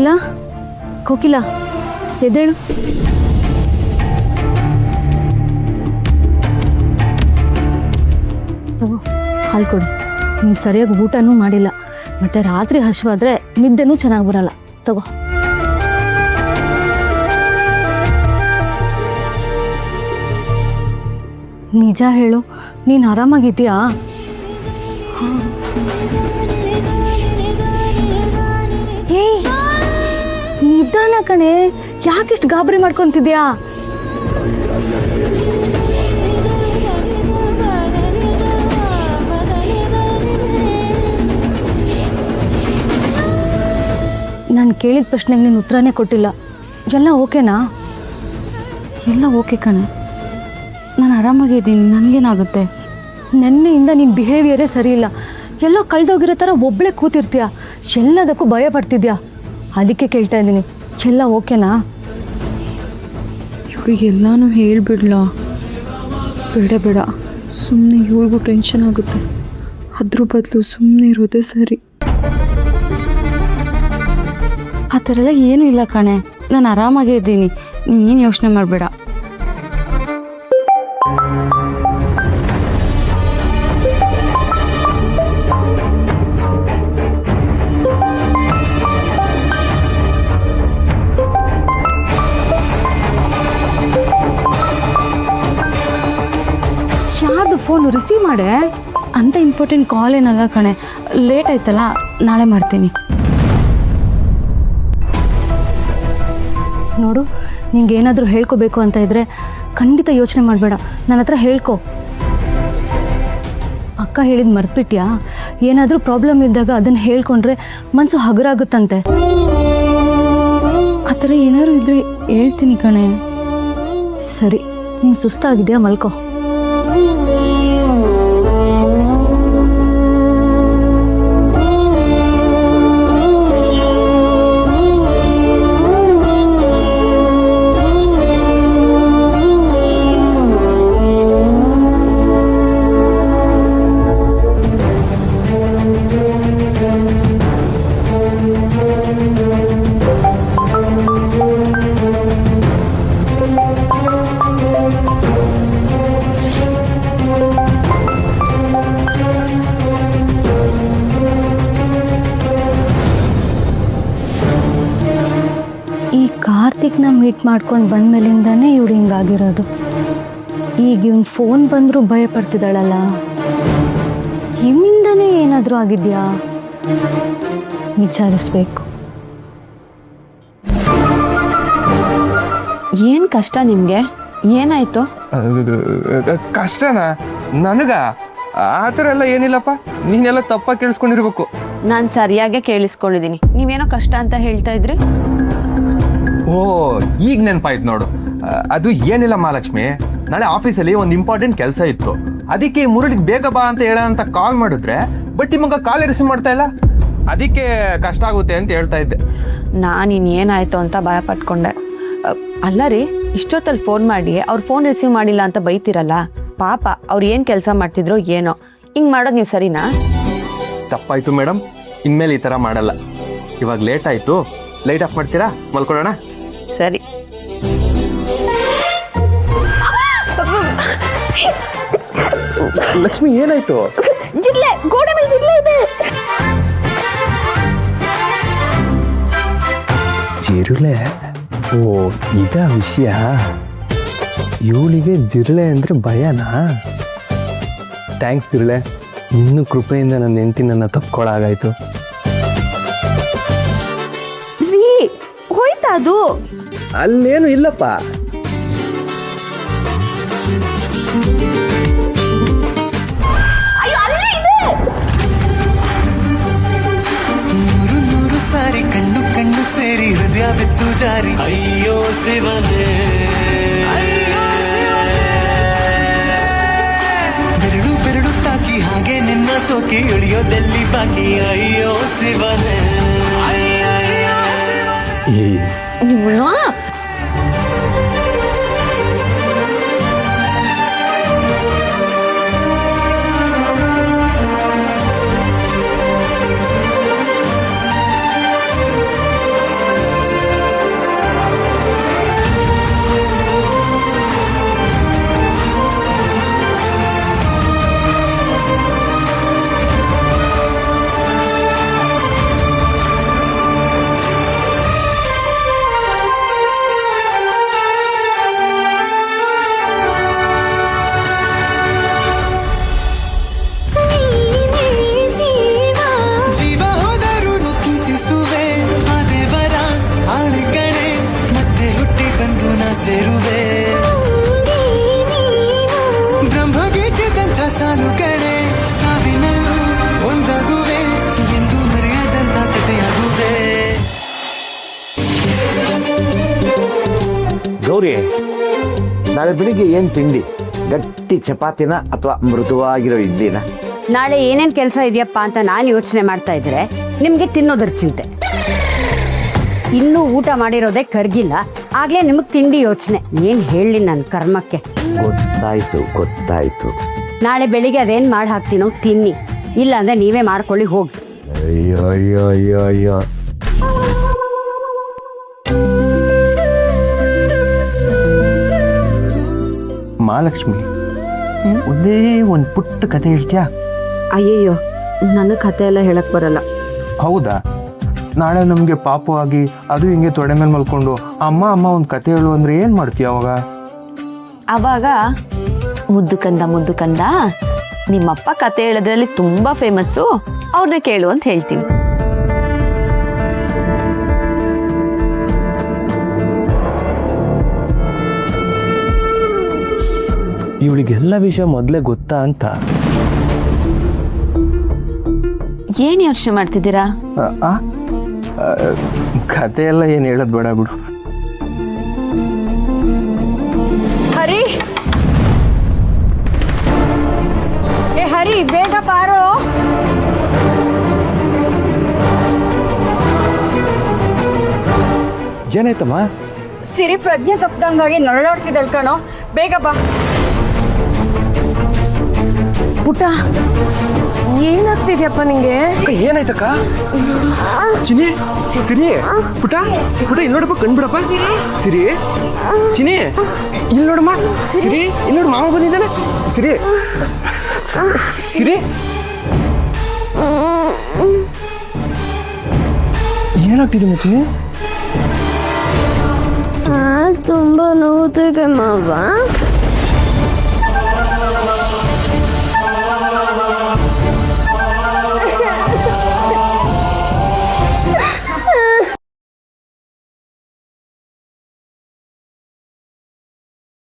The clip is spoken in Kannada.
ಕೋಕಿಲಾ ಕೋಕಿಲಾ ಎದ್ದೇಳು. ಹಾಲು ಕೊಡು. ನೀನು ಸರಿಯಾಗಿ ಊಟನೂ ಮಾಡಿಲ್ಲ, ಮತ್ತು ರಾತ್ರಿ ಹಸಿವಾದರೆ ನಿದ್ದೆನೂ ಚೆನ್ನಾಗಿ ಬರಲ್ಲ. ತಗೋ. ನಿಜ ಹೇಳು, ನೀನು ಆರಾಮಾಗಿದ್ದೀಯಾ? ಹೇ ನಿಧಾನ ಕಣೆ, ಯಾಕಿಷ್ಟು ಗಾಬರಿ ಮಾಡ್ಕೊತಿದ್ಯಾ? ನಾನು ಕೇಳಿದ ಪ್ರಶ್ನೆಗೆ ನೀನು ಉತ್ತರನೇ ಕೊಟ್ಟಿಲ್ಲ. ಎಲ್ಲ ಓಕೆನಾ? ಎಲ್ಲ ಓಕೆ ಕಣೆ, ನಾನು ಆರಾಮಾಗಿದ್ದೀನಿ. ನನಗೇನಾಗುತ್ತೆ? ನೆನ್ನೆಯಿಂದ ನಿನ್ನ ಬಿಹೇವಿಯರೇ ಸರಿ ಇಲ್ಲ. ಎಲ್ಲೋ ಕಳೆದೋಗಿರೋ ಥರ ಒಬ್ಬಳೇ ಕೂತಿರ್ತೀಯ, ಎಲ್ಲದಕ್ಕೂ ಭಯ ಪಡ್ತಿದ್ಯಾ. ಅದಕ್ಕೆ ಕೇಳ್ತಾ ಇದ್ದೀನಿ, ಎಲ್ಲ ಓಕೆನಾ? ಇವಳಿಗೆಲ್ಲಾನು ಹೇಳಿಬಿಡ್ಲಾ? ಬೇಡ ಬೇಡ, ಸುಮ್ಮನೆ ಇವಳಿಗೂ ಟೆನ್ಷನ್ ಆಗುತ್ತೆ. ಅದ್ರ ಬದಲು ಸುಮ್ಮನೆ ಇರೋದೇ ಸರಿ. ಆ ಥರ ಎಲ್ಲ ಏನೂ ಇಲ್ಲ ಕಣೆ, ನಾನು ಆರಾಮಾಗೇ ಇದ್ದೀನಿ. ನೀನೇನು ಯೋಚನೆ ಮಾಡಬೇಡ. ಯಾರ್ದು ಫೋನು? ರಿಸೀವ್ ಮಾಡೆ. ಅಂಥ ಇಂಪಾರ್ಟೆಂಟ್ ಕಾಲ್ ಏನಲ್ಲ ಕಣೆ, ಲೇಟ್ ಆಯ್ತಲ್ಲ, ನಾಳೆ ಮಾಡ್ತೀನಿ. ನೋಡು, ನಿಂಗೆ ಏನಾದರೂ ಹೇಳ್ಕೋಬೇಕು ಅಂತ ಇದ್ದರೆ ಖಂಡಿತ ಯೋಚನೆ ಮಾಡಬೇಡ, ನನ್ನ ಹತ್ರ ಹೇಳ್ಕೊ. ಅಕ್ಕ ಹೇಳಿದ ಮರ್ತ್ಬಿಟ್ಯಾ? ಏನಾದರೂ ಪ್ರಾಬ್ಲಮ್ ಇದ್ದಾಗ ಅದನ್ನು ಹೇಳ್ಕೊಂಡ್ರೆ ಮನಸ್ಸು ಹಗುರಾಗುತ್ತಂತೆ. ಆ ಥರ ಏನಾದ್ರು ಇದ್ರೆ ಹೇಳ್ತೀನಿ ಕಣೆ. ಸರಿ, ನೀನು ಸುಸ್ತಾಗಿದೆಯಾ? ಮಲ್ಕೋ. ಕಾರ್ತಿಕ್ನ ಮೀಟ್ ಮಾಡ್ಕೊಂಡು ಬಂದಮೇಲಿಂದಾನೇ ಇವಳು ಹಿಂಗಾಗಿರೋದು. ಈಗ ಇವನು ಫೋನ್ ಬಂದರೂ ಭಯ ಪಡ್ತಿದ್ದಾಳಲ್ಲ, ಇವನಿಂದನೇ ಏನಾದರೂ ಆಗಿದೆಯಾ? ವಿಚಾರಿಸ್ಬೇಕು. ಏನು ಕಷ್ಟ ನಿಮಗೆ? ಏನಾಯಿತು? ಕಷ್ಟನಾ? ನನಗ ಆ ಥರ ಎಲ್ಲ ಏನಿಲ್ಲಪ್ಪ, ನೀನೆಲ್ಲ ತಪ್ಪಾಗಿ ಕೇಳಿಸ್ಕೊಂಡಿರ್ಬೇಕು. ನಾನು ಸರಿಯಾಗೇ ಕೇಳಿಸ್ಕೊಂಡಿದ್ದೀನಿ. ನೀವೇನೋ ಕಷ್ಟ ಅಂತ ಹೇಳ್ತಾ ಇದ್ರಿ. ಓ, ಈಗ ನೆನಪಾಯ್ತು ನೋಡು. ಅದು ಏನಿಲ್ಲ ಮಹಾಲಕ್ಷ್ಮಿ, ನಾಳೆ ಆಫೀಸಲ್ಲಿ ಒಂದು ಇಂಪಾರ್ಟೆಂಟ್ ಕೆಲಸ ಇತ್ತು. ಅದಕ್ಕೆ ಮುರಳಿಗೆ ಬೇಗ ಬಾ ಅಂತ ಹೇಳ ಅಂತ ಕಾಲ್ ಮಾಡಿದ್ರೆ ಬಟ್ ನಿಮಗೆ ಕಾಲ್ ರಿಸೀವ್ ಮಾಡ್ತಾ ಇಲ್ಲ. ಅದಕ್ಕೆ ಕಷ್ಟ ಆಗುತ್ತೆ ಅಂತ ಹೇಳ್ತಾ ಇದ್ದೆ. ನಾನು ಇನ್ನೇನಾಯಿತು ಅಂತ ಭಯ ಪಟ್ಕೊಂಡೆ. ಅಲ್ಲ ರೀ, ಇಷ್ಟೊತ್ತಲ್ಲಿ ಫೋನ್ ಮಾಡಿ ಅವ್ರು ಫೋನ್ ರಿಸೀವ್ ಮಾಡಿಲ್ಲ ಅಂತ ಬೈತಿರಲ್ಲ. ಪಾಪ ಅವ್ರು ಏನು ಕೆಲಸ ಮಾಡ್ತಿದ್ರೋ ಏನೋ, ಹಿಂಗೆ ಮಾಡೋದು ನೀವು ಸರಿನಾ? ತಪ್ಪಾಯ್ತು ಮೇಡಮ್, ಇನ್ಮೇಲೆ ಈ ಥರ ಮಾಡಲ್ಲ. ಇವಾಗ ಲೇಟ್ ಆಯಿತು, ಲೈಟ್ ಆಫ್ ಮಾಡ್ತೀರಾ? ಮಲ್ಕೊಳ್ಳೋಣ. ಸರಿ. ಲಕ್ಷ್ಮಿ, ಏನಾಯ್ತು? ಜಿರ್ಲೆ, ಗೋಡೆ ಮೇಲೆ ಜಿರ್ಲೆ ಇದೆ. ಜಿರ್ಲೆ? ಓ, ಇದಾ ವಿಷಯ. ಇವಳಿಗೆ ಜಿರ್ಲೆ ಅಂದರೆ ಭಯನಾ? ಥ್ಯಾಂಕ್ಸ್ ಜಿರ್ಲೆ, ನಿನ್ನ ಕೃಪೆಯಿಂದ ನನ್ನ ಹೆಂಡತಿ ನನ್ನ ತಪ್ಕೊಳ್ಳಾಗಾಯ್ತು. ಹೋಯ್ತಾ ಅದು? ಅಲ್ಲೇನು ಇಲ್ಲಪ್ಪ. ನೂರು ಸಾರಿ ಕಣ್ಣು ಕಣ್ಣು ಸೇರಿ ಹೃದಯ ಬಿತ್ತು ಜಾರಿ. ಅಯ್ಯೋ ಶಿವನೇ, ಬೆರಳು ಬೆರಳು ತಾಕಿ ಹಾಗೆ ನಿನ್ನ ಸೋಕಿ ಇಳಿಯೋದೆಲ್ಲಿ ಬಾಕಿ. ಅಯ್ಯೋ ಶಿವನೇ, ಸೇರುವೆ ಬ್ರಹ್ಮಗೀತೆದಂಥ ಸಾಲುಗಳೇ ಸಾವಿನಲ್ಲೂ ಒಂದಾಗುವೆ ಎಂದು ಮರೆಯದಂಥ ಕಥೆಯಾಗುವೆ. ಗೌರಿ, ನಾಳೆ ಬೆಳಿಗ್ಗೆ ಏನು ತಿಂಡಿ? ಗಟ್ಟಿ ಚಪಾತಿನ ಅಥವಾ ಮೃದುವಾಗಿರೋ ಇಡ್ಲಿನ? ನಾಳೆ ಏನೇನು ಕೆಲಸ ಇದೆಯಪ್ಪ ಅಂತ ನಾನು ಯೋಚನೆ ಮಾಡ್ತಾ ಇದ್ರೆ ನಿಮಗೆ ತಿನ್ನೋದ್ರ ಚಿಂತೆ. ಇನ್ನೂ ಊಟ ಮಾಡಿರೋದೇ ಕರ್ಗಿಲ್ಲ, ಆಗ್ಲೇ ನಿಮಗೆ ತಿಂಡಿ ಯೋಚನೆ. ಏನು ಹೇಳಲಿ ನನ್ನ ಕರ್ಮಕ್ಕೆ. ಗೊತ್ತಾಯ್ತು. ನಾಳೆ ಬೆಳಿಗ್ಗೆ ಅದೇನು ಮಾಡಿ ಹಾಕ್ತೀನೋ ತಿನ್ನಿ, ಇಲ್ಲ ಅಂದ್ರೆ ನೀವೇ ಮಾಡ್ಕೊಳ್ಳಿ ಹೋಗಿ. ಅಯ್ಯೋ. ಮಹಾಲಕ್ಷ್ಮಿ, ಒಂದೇ ಒಂದು ಪುಟ್ಟ ಕತೆ ಹೇಳ್ತೀಯಾ? ಅಯ್ಯಯ್ಯೋ, ನನಗೆ ಕತೆ ಎಲ್ಲ ಹೇಳಕ್ ಬರಲ್ಲ. ಹೌದಾ? ನಾಳೆ ನಮಗೆ ಪಾಪು ಆಗಿ ಅದು ಹಿಂಗೆ ತೊಡೆ ಮೇಲೆ ಮಲ್ಕೊಂಡು ಅಮ್ಮ ಒಂದು ಕತೆ ಹೇಳು ಅಂದ್ರೆ ಏನು ಮಾಡ್ತೀಯ ಅವಾಗ? ಅವಾಗ ಮುದ್ದು ಕಂದ ನಿಮ್ಮಪ್ಪ ಕತೆ ಹೇಳೋದ್ರಲ್ಲಿ ತುಂಬಾ ಫೇಮಸ್ಸು, ಅವ್ರನ್ನ ಕೇಳು ಅಂತ ಹೇಳ್ತೀನಿ. ಇವಳಿಗೆಲ್ಲ ವಿಷಯ ಮೊದಲೇ ಗೊತ್ತಾ ಅಂತ. ಏನ್ ಯೋಚನೆ ಮಾಡ್ತಿದ್ದೀರಾ? ಕತೆ ಎಲ್ಲ ಏನು ಹೇಳೋದು ಬೇಡ ಬಿಡು. ಹರಿ, ಹರಿ ಬೇಗ ಬಾರೋ. ಏನಾಯ್ತಮ್ಮ? ಸಿರಿ ಪ್ರಜ್ಞೆ ತಪ್ಪದಂಗಾಗಿ ನರಳಾಡ್ತಿದ್ದಳು ಕಣೋ, ಬೇಗ ಬಾ. ಪುಟ್ಟ, ಏನಾಗ್ತಿದ್ಯಪ್ಪ ನಿಂಗೆ? ಏನಾಯ್ತಕ್ಕ? ಚಿನಿ, ಸಿರಿ, ಪುಟ ಇಲ್ಲಿ ನೋಡಪ್ಪ, ಕಣ್ಬಿಡಪ್ಪ. ಸಿರಿ, ಚಿನಿ ಇಲ್ಲಿ ನೋಡಮ್ಮ. ಸಿರಿ ಇಲ್ಲಿ ನೋಡು, ಮಾವ ಬಂದಿದ್ದಾನೆ. ಸಿರಿ ಏನಾಗ್ತಿದೆ ಚಿನಿ? ತುಂಬಾ ನೋವುತ್ತಿದೆ ಮಾವ.